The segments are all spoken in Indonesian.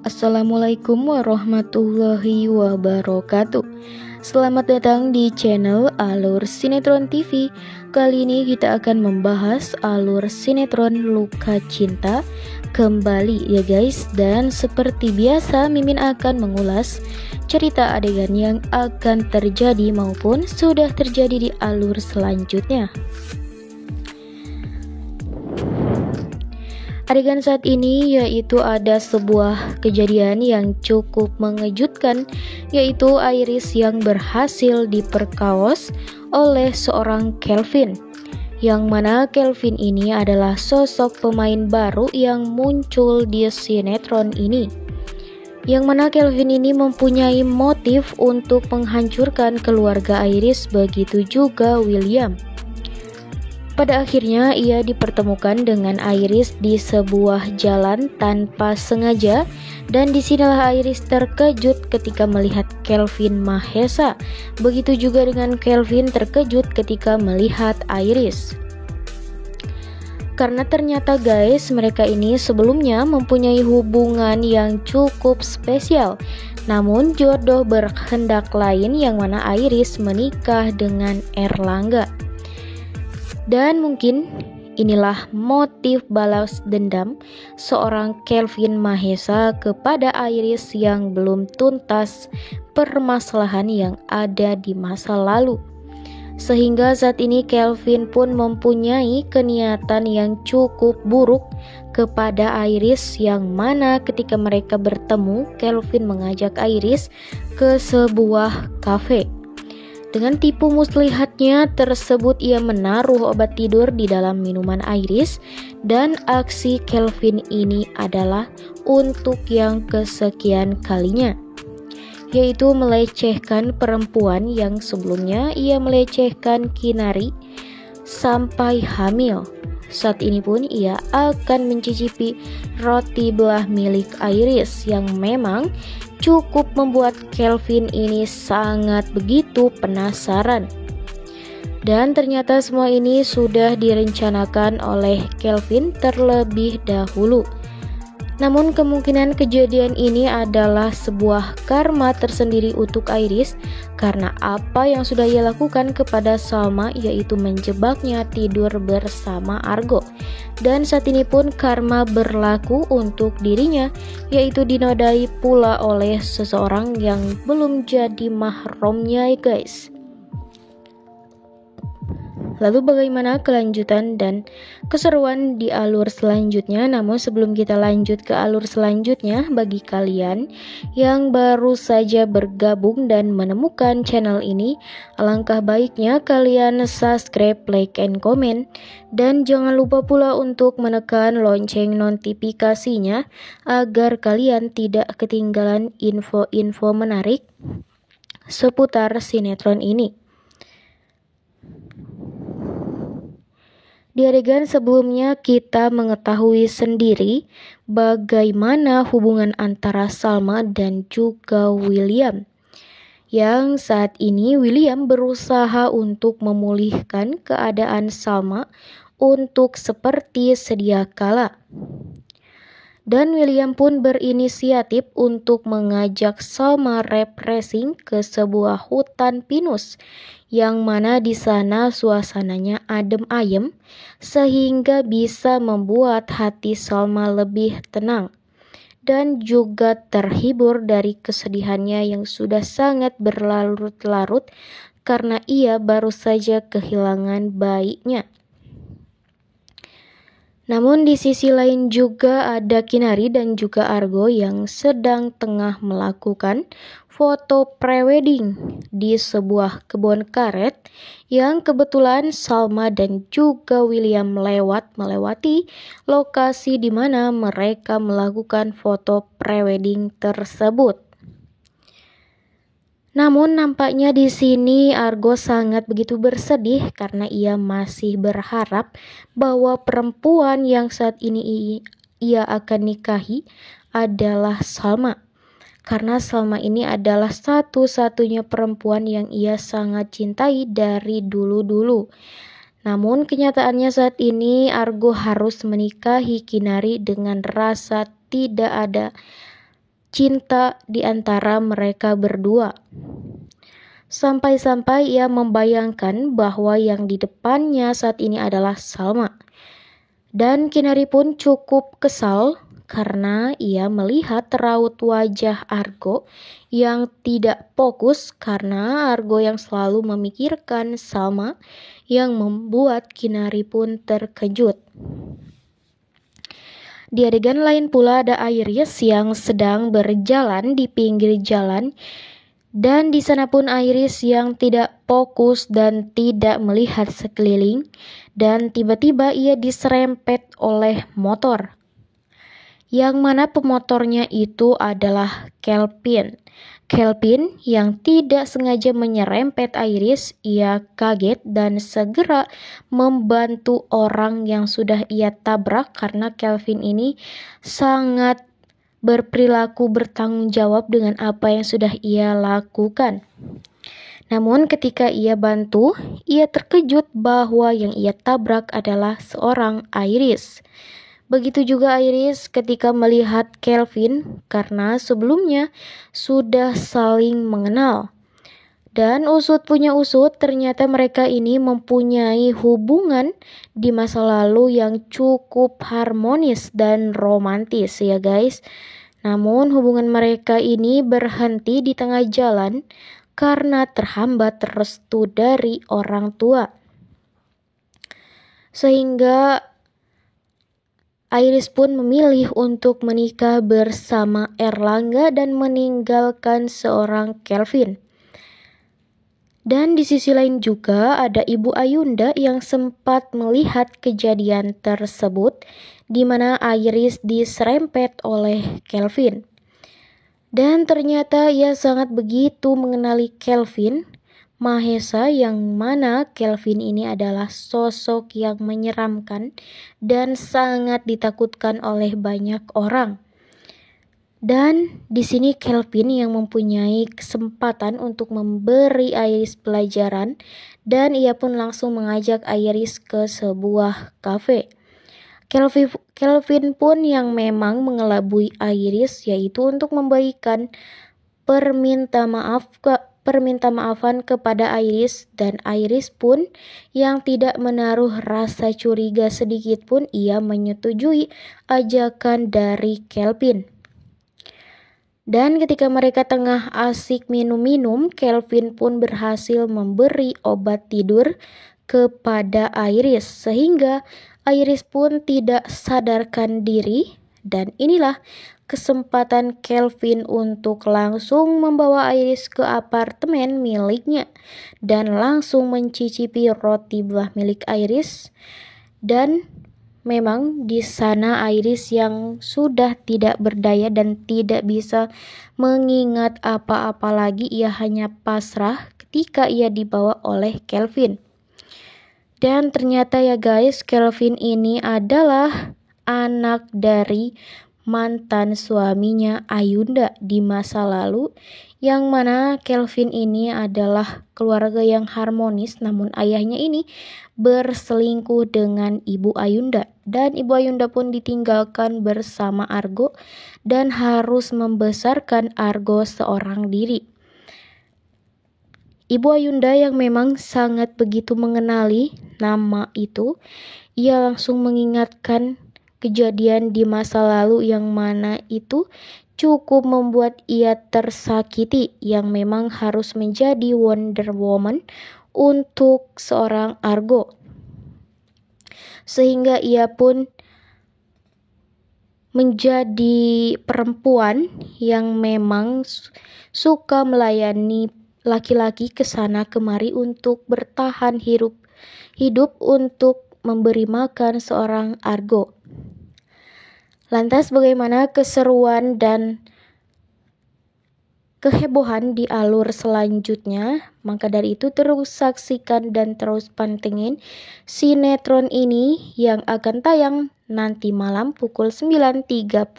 Assalamualaikum warahmatullahi wabarakatuh. Selamat datang di channel Alur Sinetron TV. Kali ini kita akan membahas alur sinetron Luka Cinta kembali ya guys. Dan seperti biasa Mimin akan mengulas cerita adegan yang akan terjadi maupun sudah terjadi di alur selanjutnya. Adegan saat ini yaitu ada sebuah kejadian yang cukup mengejutkan, yaitu Iris yang berhasil diperkaos oleh seorang Kelvin, yang mana Kelvin ini adalah sosok pemain baru yang muncul di sinetron ini, yang mana Kelvin ini mempunyai motif untuk menghancurkan keluarga Iris, begitu juga William. Pada akhirnya ia dipertemukan dengan Iris di sebuah jalan tanpa sengaja, dan disinilah Iris terkejut ketika melihat Kelvin Mahesa. Begitu juga dengan Kelvin terkejut ketika melihat Iris. Karena ternyata guys, mereka ini sebelumnya mempunyai hubungan yang cukup spesial. Namun jodoh berkehendak lain, yang mana Iris menikah dengan Erlangga. Dan mungkin inilah motif balas dendam seorang Kelvin Mahesa kepada Iris yang belum tuntas permasalahan yang ada di masa lalu. Sehingga saat ini Kelvin pun mempunyai keniatan yang cukup buruk kepada Iris, yang mana ketika mereka bertemu, Kelvin mengajak Iris ke sebuah kafe. Dengan tipu muslihatnya tersebut, ia menaruh obat tidur di dalam minuman Iris, dan aksi Kelvin ini adalah untuk yang kesekian kalinya, yaitu melecehkan perempuan yang sebelumnya ia melecehkan Kinari sampai hamil. Saat ini pun ia akan mencicipi roti belah milik Iris, yang memang cukup membuat Kelvin ini sangat begitu penasaran. Dan ternyata semua ini sudah direncanakan oleh Kelvin terlebih dahulu. Namun kemungkinan kejadian ini adalah sebuah karma tersendiri untuk Iris, karena apa yang sudah ia lakukan kepada Salma, yaitu menjebaknya tidur bersama Argo. Dan saat ini pun karma berlaku untuk dirinya, yaitu dinodai pula oleh seseorang yang belum jadi mahramnya guys. Lalu bagaimana kelanjutan dan keseruan di alur selanjutnya? Namun sebelum kita lanjut ke alur selanjutnya, bagi kalian yang baru saja bergabung dan menemukan channel ini, alangkah baiknya kalian subscribe, like, and comment. Dan jangan lupa pula untuk menekan lonceng notifikasinya agar kalian tidak ketinggalan info-info menarik seputar sinetron ini. Di adegan sebelumnya kita mengetahui sendiri bagaimana hubungan antara Salma dan juga William, yang saat ini William berusaha untuk memulihkan keadaan Salma untuk seperti sedia kala. Dan William pun berinisiatif untuk mengajak Salma refreshing ke sebuah hutan pinus, yang mana di sana suasananya adem ayem, sehingga bisa membuat hati Salma lebih tenang dan juga terhibur dari kesedihannya yang sudah sangat berlarut-larut karena ia baru saja kehilangan bayinya. Namun di sisi lain juga ada Kinari dan juga Argo yang sedang tengah melakukan foto prewedding di sebuah kebun karet, yang kebetulan Salma dan juga William melewati lokasi di mana mereka melakukan foto prewedding tersebut. Namun nampaknya di sini Argo sangat begitu bersedih karena ia masih berharap bahwa perempuan yang saat ini ia akan nikahi adalah Salma. Karena Salma ini adalah satu-satunya perempuan yang ia sangat cintai dari dulu-dulu. Namun kenyataannya saat ini Argo harus menikahi Kinari dengan rasa tidak ada cinta di antara mereka berdua. Sampai-sampai ia membayangkan bahwa yang di depannya saat ini adalah Salma. Dan Kinari pun cukup kesal karena ia melihat raut wajah Argo yang tidak fokus karena Argo yang selalu memikirkan Salma, yang membuat Kinari pun terkejut. Di adegan lain pula ada Iris yang sedang berjalan di pinggir jalan, dan di sana pun Iris yang tidak fokus dan tidak melihat sekeliling, dan tiba-tiba ia diserempet oleh motor. Yang mana pemotornya itu adalah Kelvin. Kelvin yang tidak sengaja menyerempet Iris, ia kaget dan segera membantu orang yang sudah ia tabrak karena Kelvin ini sangat berperilaku bertanggung jawab dengan apa yang sudah ia lakukan. Namun ketika ia bantu, ia terkejut bahwa yang ia tabrak adalah seorang Iris. Begitu juga Iris ketika melihat Kelvin karena sebelumnya sudah saling mengenal. Dan usut punya usut, ternyata mereka ini mempunyai hubungan di masa lalu yang cukup harmonis dan romantis ya guys. Namun hubungan mereka ini berhenti di tengah jalan karena terhambat restu dari orang tua. Sehingga Iris pun memilih untuk menikah bersama Erlangga dan meninggalkan seorang Kelvin. Dan di sisi lain juga ada Ibu Ayunda yang sempat melihat kejadian tersebut di mana Iris diserempet oleh Kelvin. Dan ternyata ia sangat begitu mengenali Kelvin Mahesa, yang mana Kelvin ini adalah sosok yang menyeramkan dan sangat ditakutkan oleh banyak orang. Dan di sini Kelvin yang mempunyai kesempatan untuk memberi Iris pelajaran, dan ia pun langsung mengajak Iris ke sebuah kafe. Kelvin pun yang memang mengelabui Iris, yaitu untuk memberikan perminta maafan kepada Iris, dan Iris pun yang tidak menaruh rasa curiga sedikit pun ia menyetujui ajakan dari Kelvin. Dan ketika mereka tengah asik minum-minum, Kelvin pun berhasil memberi obat tidur kepada Iris sehingga Iris pun tidak sadarkan diri. Dan inilah kesempatan Kelvin untuk langsung membawa Iris ke apartemen miliknya dan langsung mencicipi roti buah milik Iris. Dan memang di sana Iris yang sudah tidak berdaya dan tidak bisa mengingat apa-apa lagi, ia hanya pasrah ketika ia dibawa oleh Kelvin. Dan ternyata ya guys, Kelvin ini adalah anak dari mantan suaminya Ayunda di masa lalu, yang mana Kelvin ini adalah keluarga yang harmonis, namun ayahnya ini berselingkuh dengan Ibu Ayunda, dan Ibu Ayunda pun ditinggalkan bersama Argo dan harus membesarkan Argo seorang diri. Ibu Ayunda yang memang sangat begitu mengenali nama itu, ia langsung mengingatkan kejadian di masa lalu yang mana itu cukup membuat ia tersakiti, yang memang harus menjadi Wonder Woman untuk seorang Argo. Sehingga ia pun menjadi perempuan yang memang suka melayani laki-laki ke sana kemari untuk bertahan hidup untuk memberi makan seorang Argo. Lantas bagaimana keseruan dan kehebohan di alur selanjutnya? Maka dari itu terus saksikan dan terus pantengin sinetron ini yang akan tayang nanti malam pukul 9.30.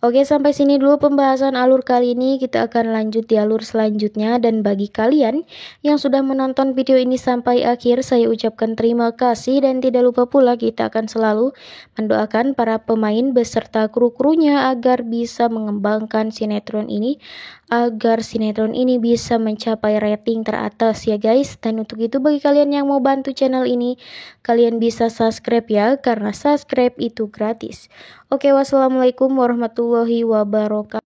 Oke, sampai sini dulu pembahasan alur kali ini. Kita akan lanjut di alur selanjutnya. Dan bagi kalian yang sudah menonton video ini sampai akhir, saya ucapkan terima kasih. Dan tidak lupa pula kita akan selalu mendoakan para pemain beserta kru-krunya agar bisa mengembangkan sinetron ini, agar sinetron ini bisa mencapai rating teratas ya guys. Dan untuk itu bagi kalian yang mau bantu channel ini, kalian bisa subscribe ya, karena subscribe itu gratis. Oke, wassalamualaikum warahmatullahi wabarakatuh.